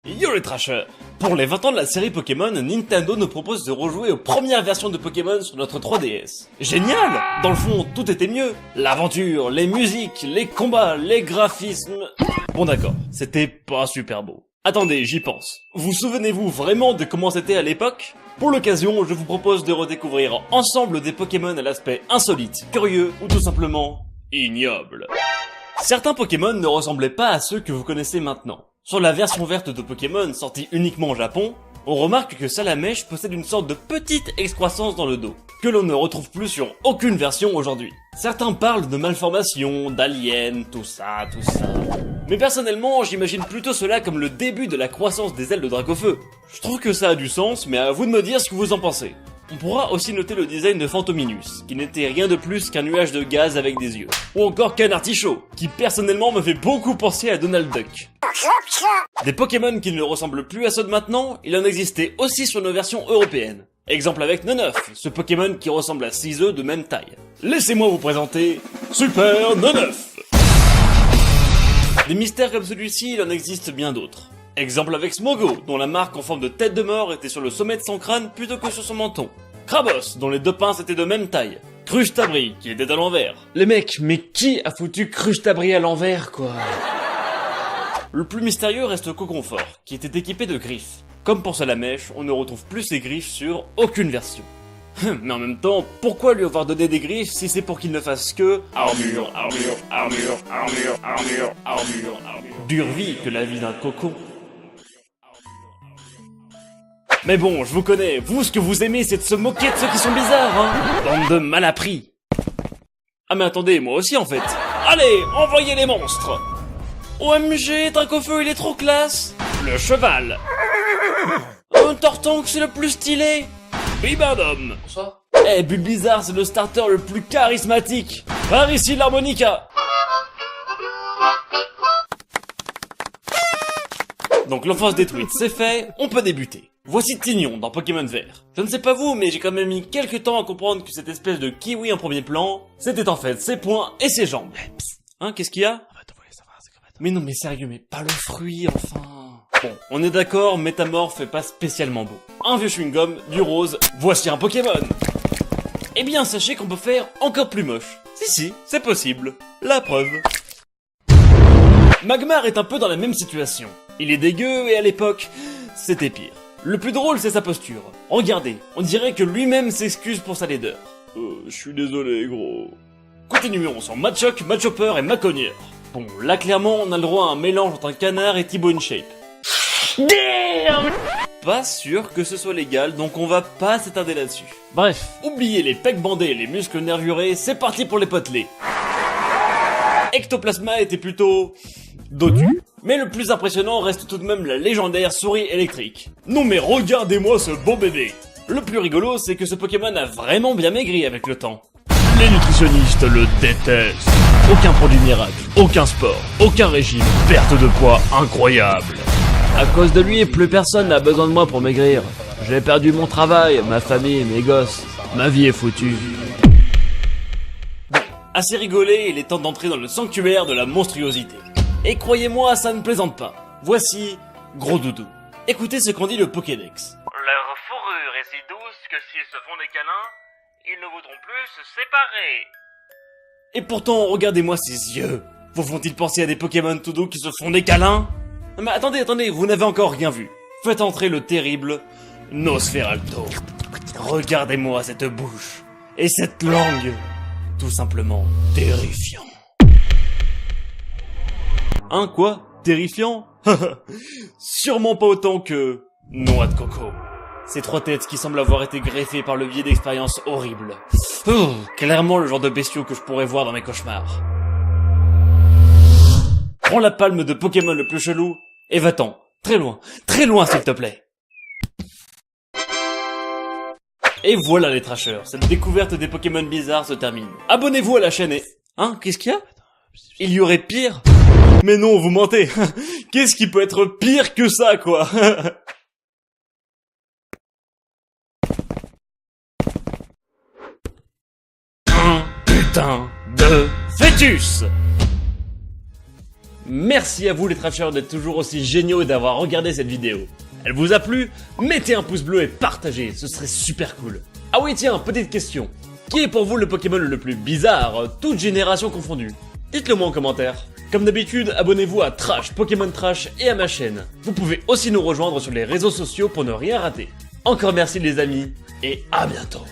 Yo les trashers! Pour les 20 ans de la série Pokémon, Nintendo nous propose de rejouer aux premières versions de Pokémon sur notre 3DS. Génial! Dans le fond, tout était mieux. L'aventure, les musiques, les combats, les graphismes... Bon d'accord, c'était pas super beau. Attendez, j'y pense. Vous souvenez-vous vraiment de comment c'était à l'époque? Pour l'occasion, je vous propose de redécouvrir ensemble des Pokémon à l'aspect insolite, curieux ou tout simplement ignoble. Certains Pokémon ne ressemblaient pas à ceux que vous connaissez maintenant. Sur la version verte de Pokémon sortie uniquement au Japon, on remarque que Salamèche possède une sorte de petite excroissance dans le dos, que l'on ne retrouve plus sur aucune version aujourd'hui. Certains parlent de malformation, d'aliens, tout ça. Mais personnellement, j'imagine plutôt cela comme le début de la croissance des ailes de Dracofeu. Je trouve que ça a du sens, mais à vous de me dire ce que vous en pensez. On pourra aussi noter le design de Phantominus, qui n'était rien de plus qu'un nuage de gaz avec des yeux. Ou encore Canartichaud, qui personnellement me fait beaucoup penser à Donald Duck. Des Pokémon qui ne ressemblent plus à ceux de maintenant, il en existait aussi sur nos versions européennes. Exemple avec Noneuf, ce Pokémon qui ressemble à 6 œufs de même taille. Laissez-moi vous présenter Super Noneuf. Des mystères comme celui-ci, il en existe bien d'autres. Exemple avec Smogo, dont la marque en forme de tête de mort était sur le sommet de son crâne plutôt que sur son menton. Krabos, dont les deux pinces étaient de même taille. Cruchtabri, qui était à l'envers. Les mecs, mais qui a foutu Cruchtabri à l'envers, quoi? Le plus mystérieux reste Coconfort, qui était équipé de griffes. Comme pour Salamèche, on ne retrouve plus ces griffes sur aucune version. Mais en même temps, pourquoi lui avoir donné des griffes si c'est pour qu'il ne fasse que... Armure. Dure vie que la vie d'un cocon. Mais bon, je vous connais, vous ce que vous aimez c'est de se moquer de ceux qui sont bizarres, hein. Bande de malappris. Ah mais attendez, moi aussi en fait. Allez, envoyez les monstres. OMG, Dracofeu il est trop classe. Le cheval. Un Tortank c'est le plus stylé. Bibendum. Bonsoir. Eh, Bulbizarre c'est le starter le plus charismatique. Par ici l'harmonica. Donc l'enfance détruite c'est fait, on peut débuter. Voici Tignon dans Pokémon Vert. Je ne sais pas vous, mais j'ai quand même mis quelques temps à comprendre que cette espèce de kiwi en premier plan, c'était en fait ses poings et ses jambes. Hein, qu'est-ce qu'il y a? Mais non, mais sérieux, mais pas le fruit, enfin. Bon, on est d'accord, Métamorphe est pas spécialement beau. Un vieux chewing-gum, du rose, voici un Pokémon. Eh bien, sachez qu'on peut faire encore plus moche. Si, c'est possible. La preuve. Magmar est un peu dans la même situation. Il est dégueu et à l'époque, c'était pire. Le plus drôle, c'est sa posture. Regardez, on dirait que lui-même s'excuse pour sa laideur. Je suis désolé, gros. Continuons sur Machoke, Machopper et Maconier. Bon, là clairement, on a le droit à un mélange entre un canard et Thibaut InShape. Damn! Pas sûr que ce soit légal, donc on va pas s'attarder là-dessus. Bref, oubliez les pecs bandés et les muscles nervurés, c'est parti pour les potelés. Ectoplasma était plutôt... dodu. Mais le plus impressionnant reste tout de même la légendaire souris électrique. Non mais regardez-moi ce beau bébé. Le plus rigolo, c'est que ce Pokémon a vraiment bien maigri avec le temps. Les nutritionnistes le détestent. Aucun produit miracle, aucun sport, aucun régime, perte de poids incroyable. À cause de lui, plus personne n'a besoin de moi pour maigrir. J'ai perdu mon travail, ma famille, mes gosses. Ma vie est foutue. Bon, assez rigolé, il est temps d'entrer dans le sanctuaire de la monstruosité. Et croyez-moi, ça ne plaisante pas. Voici Gros Doudou. Écoutez ce qu'en dit le Pokédex. Leur fourrure est si douce que s'ils se font des câlins, ils ne voudront plus se séparer. Et pourtant, regardez-moi ces yeux. Vous font-ils penser à des Pokémon tout doux qui se font des câlins? Mais attendez, vous n'avez encore rien vu. Faites entrer le terrible Nosferalto. Regardez-moi cette bouche. Et cette langue. Tout simplement terrifiant. Hein, quoi? Terrifiant? Sûrement pas autant que... Noix de coco. Ces trois têtes qui semblent avoir été greffées par le biais d'expériences horribles. Clairement le genre de bestiaux que je pourrais voir dans mes cauchemars. Prends la palme de Pokémon le plus chelou, et va-t'en. Très loin s'il te plaît. Et voilà les trashers, cette découverte des Pokémon bizarres se termine. Abonnez-vous à la chaîne et... Hein, qu'est-ce qu'il y a? Il y aurait pire? Mais non, vous mentez. Qu'est-ce qui peut être pire que ça, quoi? Un putain de fœtus! Merci à vous les trashers d'être toujours aussi géniaux et d'avoir regardé cette vidéo. Elle vous a plu? Mettez un pouce bleu et partagez, ce serait super cool. Ah oui tiens, petite question. Qui est pour vous le Pokémon le plus bizarre, toute génération confondue? Dites-le moi en commentaire. Comme d'habitude, abonnez-vous à Trash Pokémon Trash et à ma chaîne. Vous pouvez aussi nous rejoindre sur les réseaux sociaux pour ne rien rater. Encore merci les amis, et à bientôt.